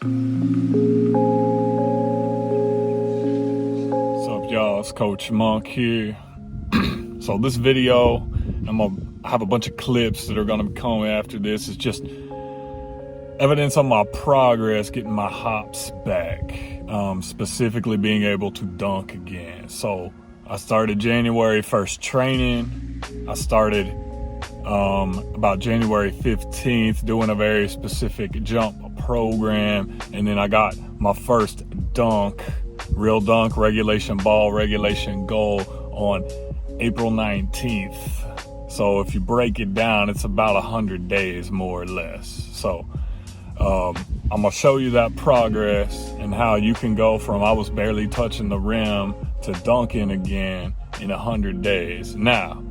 What's up, y'all? It's Coach Monk here. So this video, I'm gonna have a bunch of clips that are gonna come after this. It's just evidence of my progress getting my hops back, specifically being able to dunk again. So I started January 1st training. I started about January 15th doing a very specific jump program, and then I got my first dunk, real dunk, regulation ball, regulation goal on April 19th. So if you break it down, it's about 100 days more or less. So I'm gonna show you that progress and how you can go from I was barely touching the rim to dunking again in 100 days. Now,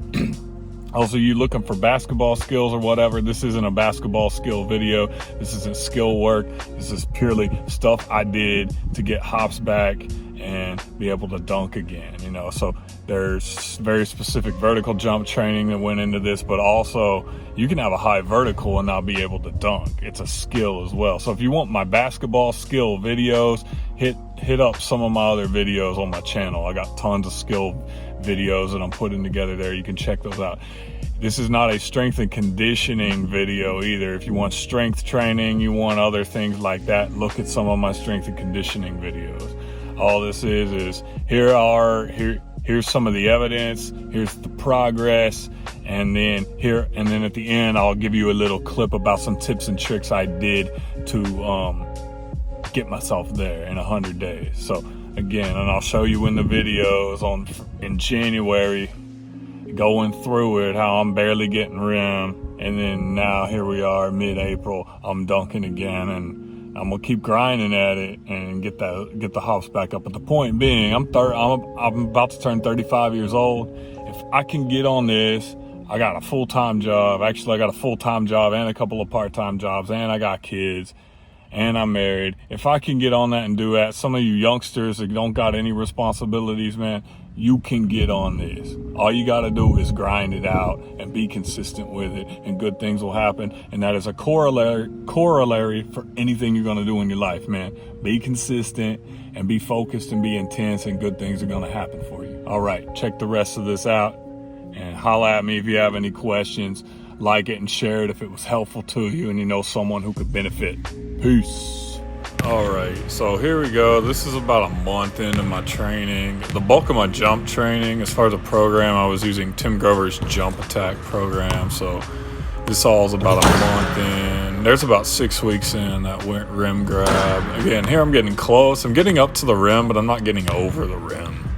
also, you looking for basketball skills or whatever, this isn't a basketball skill video. This isn't skill work. This is purely stuff I did to get hops back and be able to dunk again, you know. So there's very specific vertical jump training that went into this, but also you can have a high vertical and not be able to dunk. It's a skill as well. So if you want my basketball skill videos, hit up some of my other videos on my channel. I got tons of skill videos that I'm putting together there. You can check those out. This is not a strength and conditioning video either. If you want strength training, you want other things like that, look at some of my strength and conditioning videos. All this is here's some of the evidence, here's the progress, and then at the end I'll give you a little clip about some tips and tricks I did to get myself there in 100 days. So again, and I'll show you in the videos in January, going through it, how I'm barely getting rim, and then now here we are mid-April, I'm dunking again, and I'm gonna keep grinding at it and get the hops back up. But the point being, I'm about to turn 35 years old. If I can get on this, I got a full-time job. Actually, I got a full-time job and a couple of part-time jobs, and I got kids, and I'm married. If I can get on that and do that, some of you youngsters that don't got any responsibilities, man, you can get on this. All you got to do is grind it out and be consistent with it, and good things will happen. And that is a corollary for anything you're going to do in your life, man. Be consistent and be focused and be intense, and good things are going to happen for you. All right, check the rest of this out and holla at me if you have any questions. Like it and share it if it was helpful to you and you know someone who could benefit. Peace. All right, so here we go. This is about a month into my training. The bulk of my jump training, as far as a program, I was using Tim Grover's jump attack program. So this all is about a month in. There's about 6 weeks in that rim grab. Again, here I'm getting close. I'm getting up to the rim, but I'm not getting over the rim.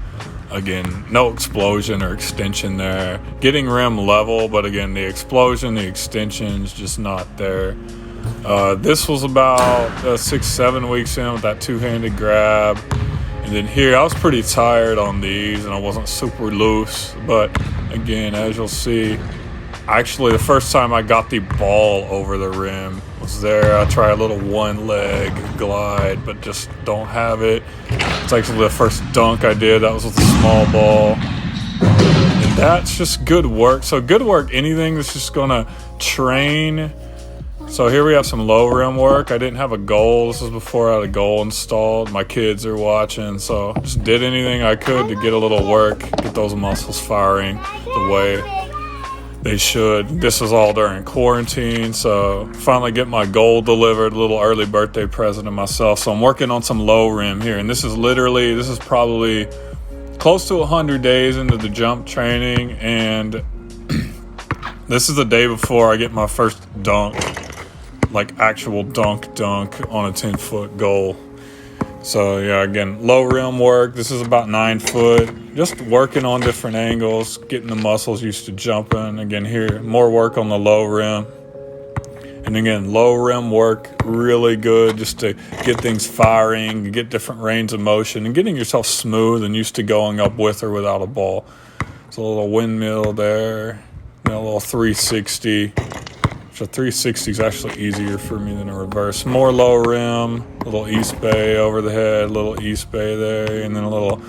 Again, no explosion or extension there. Getting rim level, but again, the explosion, the extension's just not there. This was about 6-7 weeks in with that two-handed grab. And then here, I was pretty tired on these and I wasn't super loose. But again, as you'll see, actually the first time I got the ball over the rim was there. I tried a little one-leg glide, but just don't have it. It's actually the first dunk I did. That was with a small ball. And that's just good work. So good work, anything that's just going to train. So here we have some low rim work. I didn't have a goal. This was before I had a goal installed. My kids are watching, so just did anything I could to get a little work, get those muscles firing the way they should. This was all during quarantine, so finally get my goal delivered, a little early birthday present to myself. So I'm working on some low rim here, and this is probably close to 100 days into the jump training, and this is the day before I get my first dunk, like actual dunk on a 10-foot goal. So yeah, again, low rim work. This is about 9 foot. Just working on different angles, getting the muscles used to jumping. Again, here, more work on the low rim. And again, low rim work, really good just to get things firing, get different range of motion, and getting yourself smooth and used to going up with or without a ball. So a little windmill there, a little 360. So 360 is actually easier for me than a reverse. More low rim, little East Bay over the head, little East Bay there, and then a little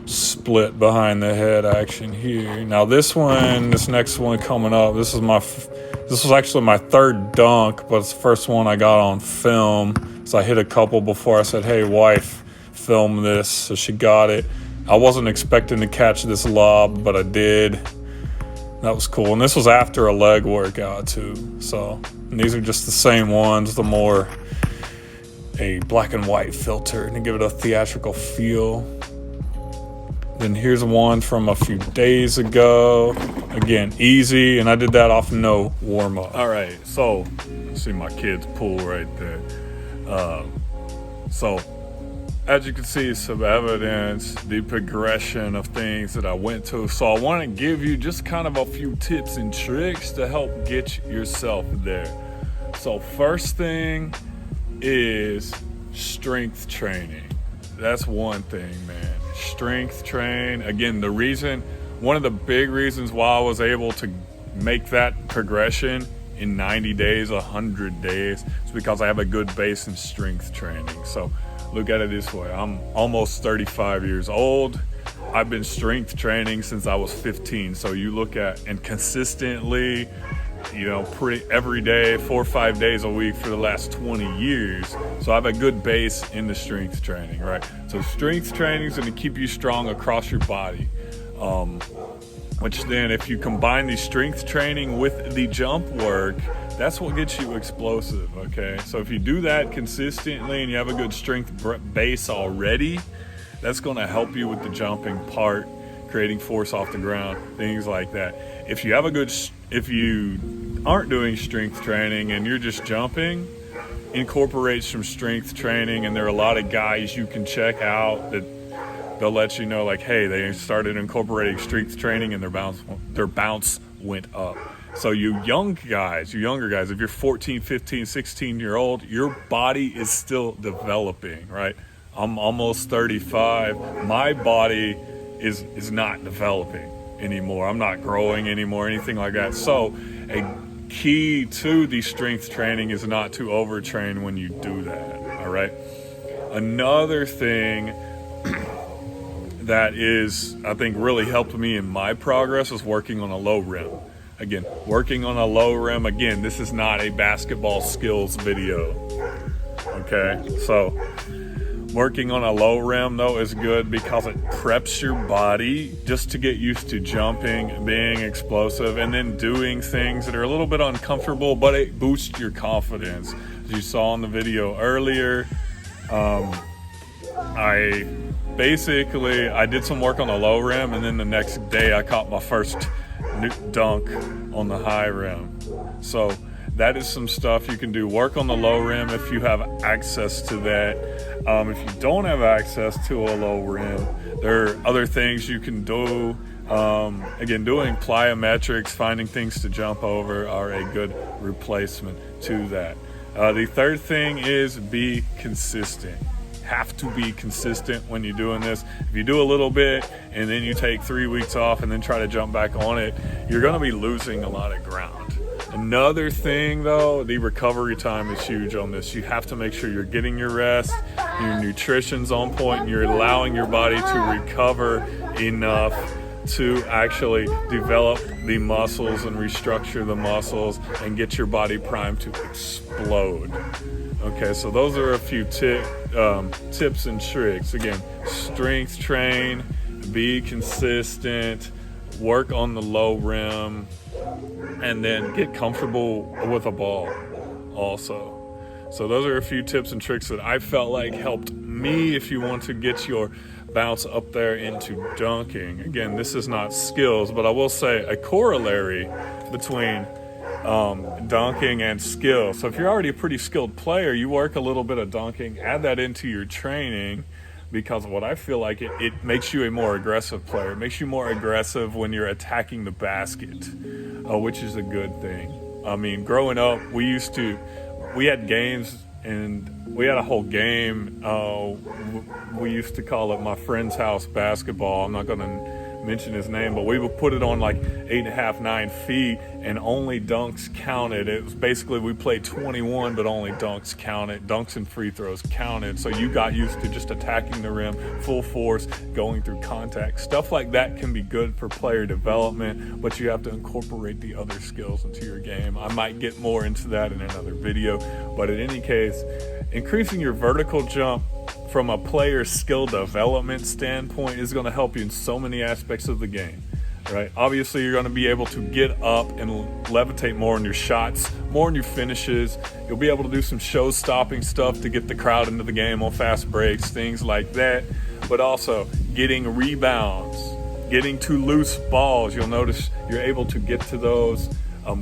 split behind the head action here. Now this next one coming up, this was actually my third dunk, but it's the first one I got on film. So I hit a couple before I said, hey, wife, film this. So she got it. I wasn't expecting to catch this lob, but I did. That was cool. And this was after a leg workout too. So, and these are just the same ones, the more a black and white filter to give it a theatrical feel. Then here's one from a few days ago. Again, easy, and I did that off no warm-up. All right, so see my kids' pool right there. So as you can see, some evidence, the progression of things that I went to. So I want to give you just kind of a few tips and tricks to help get yourself there. So first thing is strength training. That's one thing, man. Strength train. Again, one of the big reasons why I was able to make that progression in 90 days, 100 days, is because I have a good base in strength training. So look at it this way. I'm almost 35 years old. I've been strength training since I was 15. So you look at, and consistently, pretty every day, 4 or 5 days a week for the last 20 years. So I have a good base in the strength training, right? So strength training is going to keep you strong across your body. Which then, if you combine the strength training with the jump work, that's what gets you explosive, okay? So if you do that consistently and you have a good strength base already, that's going to help you with the jumping part, creating force off the ground, things like that. If you aren't doing strength training and you're just jumping, incorporate some strength training. And there are a lot of guys you can check out that they'll let you know, like, hey, they started incorporating strength training and their bounce went up. So you younger guys, if you're 14, 15, 16-year-old, your body is still developing, right? I'm almost 35. My body is not developing anymore. I'm not growing anymore, anything like that. So a key to the strength training is not to overtrain when you do that, all right? Another thing that is, I think, really helped me in my progress is working on a low rim. Again, working on a low rim. Again, this is not a basketball skills video, okay? So working on a low rim, though, is good because it preps your body just to get used to jumping, being explosive, and then doing things that are a little bit uncomfortable, but it boosts your confidence. As you saw in the video earlier, I did some work on the low rim, and then the next day I caught my first dunk on the high rim. So that is some stuff you can do. Work on the low rim if you have access to that. If you don't have access to a low rim, there are other things you can do. Again, doing plyometrics, finding things to jump over are a good replacement to that. The third thing is be consistent. Have to be consistent when you're doing this. If you do a little bit and then you take 3 weeks off and then try to jump back on it, you're going to be losing a lot of ground. Another thing, though, the recovery time is huge on this. You have to make sure you're getting your rest, your nutrition's on point, and you're allowing your body to recover enough to actually develop the muscles and restructure the muscles and get your body primed to explode. Okay, so those are a few tips and tricks. Again, strength train, be consistent, work on the low rim, and then get comfortable with a ball also. So those are a few tips and tricks that I felt like helped me if you want to get your bounce up there into dunking. Again, this is not skills, but I will say a corollary between dunking and skill. So if you're already a pretty skilled player, you work a little bit of dunking, add that into your training, because what I feel like it makes you a more aggressive player. It makes you more aggressive when you're attacking the basket, which is a good thing. I mean, growing up, we had games, and we had a whole game. We used to call it my friend's house basketball. I'm not going to mention his name, but we would put it on like 8.5, 9 feet, and only dunks counted. It was basically, we played 21, but only dunks counted. Dunks and free throws counted. So you got used to just attacking the rim, full force, going through contact. Stuff like that can be good for player development, but you have to incorporate the other skills into your game. I might get more into that in another video, but in any case, increasing your vertical jump from a player's skill development standpoint is going to help you in so many aspects of the game, right? Obviously, you're going to be able to get up and levitate more in your shots, more in your finishes. You'll be able to do some show-stopping stuff to get the crowd into the game on fast breaks, things like that. But also getting rebounds, getting to loose balls. You'll notice you're able to get to those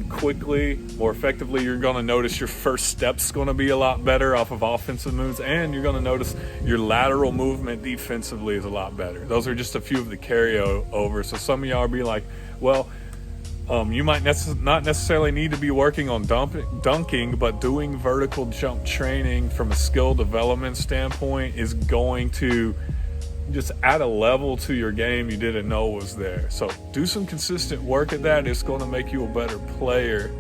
quickly, more effectively. You're going to notice your first step's going to be a lot better off of offensive moves, and you're going to notice your lateral movement defensively is a lot better. Those are just a few of the carryovers. So some of y'all will be like, well, you might not necessarily need to be working on dunking, but doing vertical jump training from a skill development standpoint is going to just add a level to your game you didn't know was there. So do some consistent work at that. It's going to make you a better player.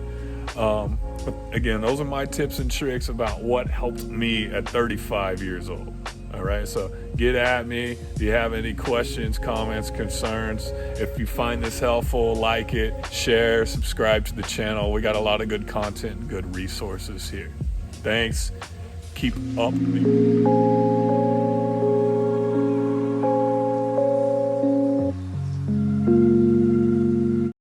But again, those are my tips and tricks about what helped me at 35 years old. All right, so get at me if you have any questions, comments, concerns. If you find this helpful, like it, share, subscribe to the channel. We got a lot of good content and good resources here. Thanks. Keep up with me.